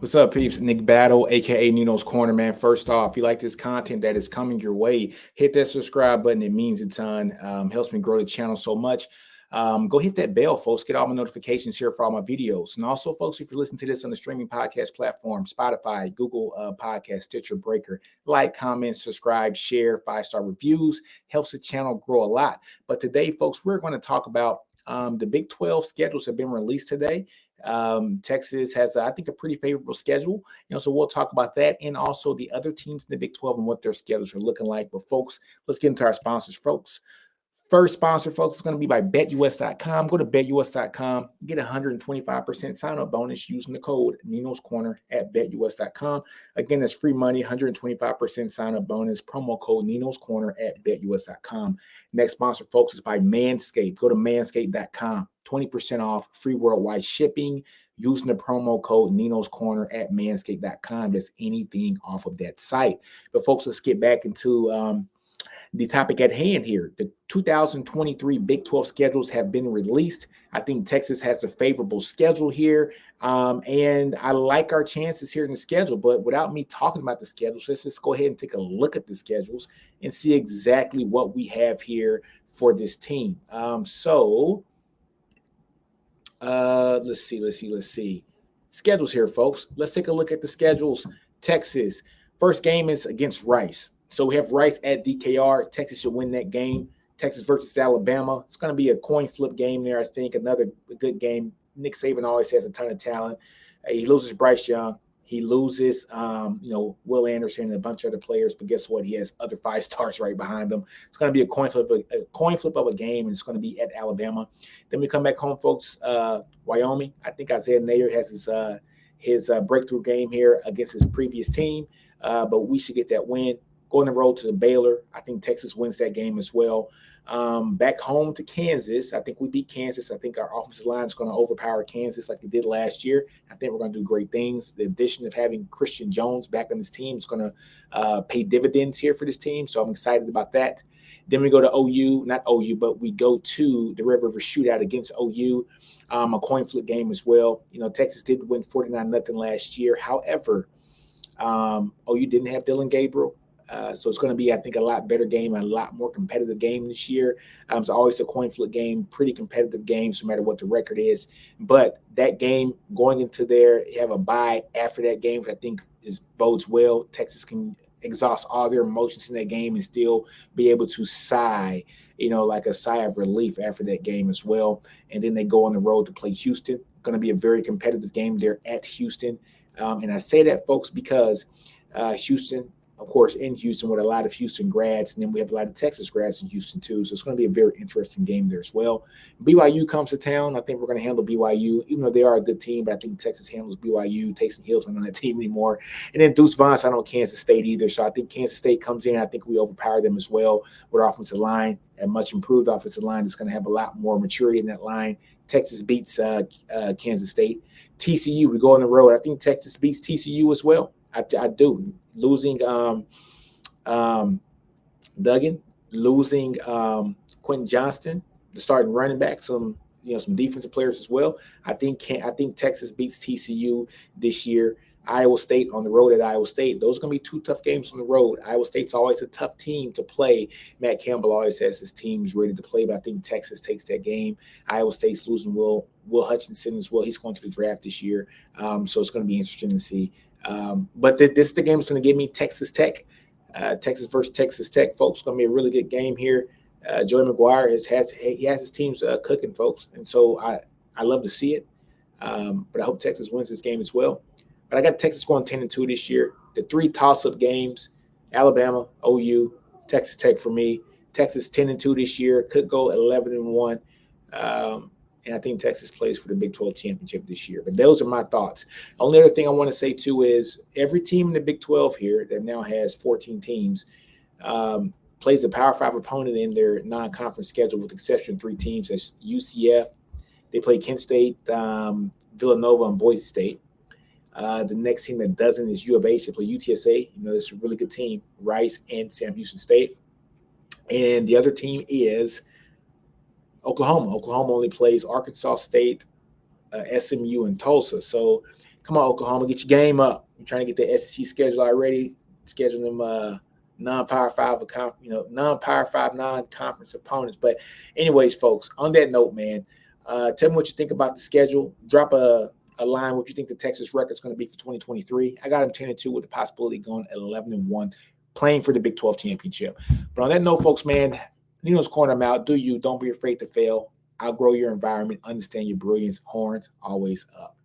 What's up, peeps? Nick Battle, aka NinosCorner, man. First off, if you like this content that is coming your way, hit that subscribe button. It means a ton. Helps me grow the channel so much. Go hit that bell, folks. Get all my notifications here for all my videos. And also, folks, if you're listening to this on the streaming podcast platform, Spotify, Google Podcast, Stitcher, Breaker, like, comment, subscribe, share, 5-star reviews. Helps the channel grow a lot. But today, folks, we're going to talk about the Big 12 schedules have been released today. Texas has, I think, a pretty favorable schedule. So we'll talk about that and also the other teams in the Big 12 and what their schedules are looking like. But folks, let's get into our sponsors, folks. First sponsor, folks, is going to be by betus.com. Go to betus.com, get a 125% sign-up bonus using the code NinosCorner at betus.com. Again, that's free money, 125% sign-up bonus, promo code NinosCorner at betus.com. Next sponsor, folks, is by Manscaped. Go to manscaped.com, 20% off, free worldwide shipping using the promo code NinosCorner at manscaped.com. That's anything off of that site. But folks, let's get back into the topic at hand here. The 2023 Big 12 schedules have been released. I think Texas has a favorable schedule here, and I like our chances here in the schedule. But without me talking about the schedules, let's just go ahead and take a look at the schedules and see exactly what we have here for this team. Let's see. Schedules here, folks. Let's take a look at the schedules. Texas, first game is against Rice. So we have Rice at DKR. Texas should win that game. Texas versus Alabama. It's going to be a coin flip game there, I think. Another good game. Nick Saban always has a ton of talent. He loses Bryce Young. He loses, Will Anderson and a bunch of other players. But guess what? He has other 5 stars right behind them. It's going to be a coin flip of a game, and it's going to be at Alabama. Then we come back home, folks. Wyoming. I think Isaiah Nayer has his breakthrough game here against his previous team, but we should get that win. Going the road to the Baylor. I think Texas wins that game as well. Back home to Kansas. I think we beat Kansas. I think our offensive line is going to overpower Kansas like they did last year. I think we're going to do great things. The addition of having Christian Jones back on this team is going to pay dividends here for this team. So I'm excited about that. Then we go to OU, not OU, but we go to the Red River Shootout against OU, a coin flip game as well. Texas did win 49-0 last year. However, OU didn't have Dylan Gabriel. So it's going to be, I think, a lot better game, a lot more competitive game this year. It's always a coin flip game, pretty competitive game, no matter what the record is. But that game, going into there, you have a bye after that game, which I think bodes well. Texas can exhaust all their emotions in that game and still be able to sigh, like a sigh of relief after that game as well. And then they go on the road to play Houston. Going to be a very competitive game there at Houston. And I say that, folks, because Houston, of course, in Houston with a lot of Houston grads, and then we have a lot of Texas grads in Houston too. So it's going to be a very interesting game there as well. BYU comes to town. I think we're going to handle BYU, even though they are a good team, but I think Texas handles BYU. Taysom Hill's not on that team anymore. And then Deuce Vaughn's not on Kansas State either. So I think Kansas State comes in. I think we overpower them as well with our offensive line, a much improved offensive line that's going to have a lot more maturity in that line. Texas beats Kansas State. TCU, we go on the road. I think Texas beats TCU as well. I do. Losing Duggan, losing Quentin Johnston, the starting running back, some defensive players as well. I think Texas beats TCU this year. Iowa State on the road at Iowa State. Those are going to be 2 tough games on the road. Iowa State's always a tough team to play. Matt Campbell always has his teams ready to play, but I think Texas takes that game. Iowa State's losing Will Hutchinson as well. He's going to the draft this year, so it's going to be interesting to see. But this is the game that's going to give me Texas Tech. Texas versus Texas Tech, folks. It's going to be a really good game here. Joey McGuire has his teams cooking, folks, and so I love to see it. But I hope Texas wins this game as well. But I got Texas going 10-2 this year. The 3 toss-up games: Alabama, OU, Texas Tech for me. Texas 10-2 this year, could go 11-1. And I think Texas plays for the Big 12 championship this year. But those are my thoughts. Only other thing I want to say, too, is every team in the Big 12 here that now has 14 teams plays a Power 5 opponent in their non-conference schedule, with the exception of 3 teams. That's UCF. They play Kent State, Villanova, and Boise State. The next team that doesn't is U of H. They play UTSA. It's a really good team, Rice and Sam Houston State. And the other team is Oklahoma. Oklahoma only plays Arkansas State, SMU, and Tulsa. So Come on, Oklahoma, get your game up. You're trying to get the SEC schedule already. Schedule them non-power five, non-power five, non-conference opponents. But anyways, folks, on that note, man, tell me what you think about the schedule. Drop a line what you think the Texas record is going to be for 2023. I got them 10-2 with the possibility of going at 11-1, playing for the Big 12 championship. But on that note, folks, man, Nino's Corner, I'm out. Do you. Don't be afraid to fail. Outgrow your environment. Understand your brilliance. Horns always up.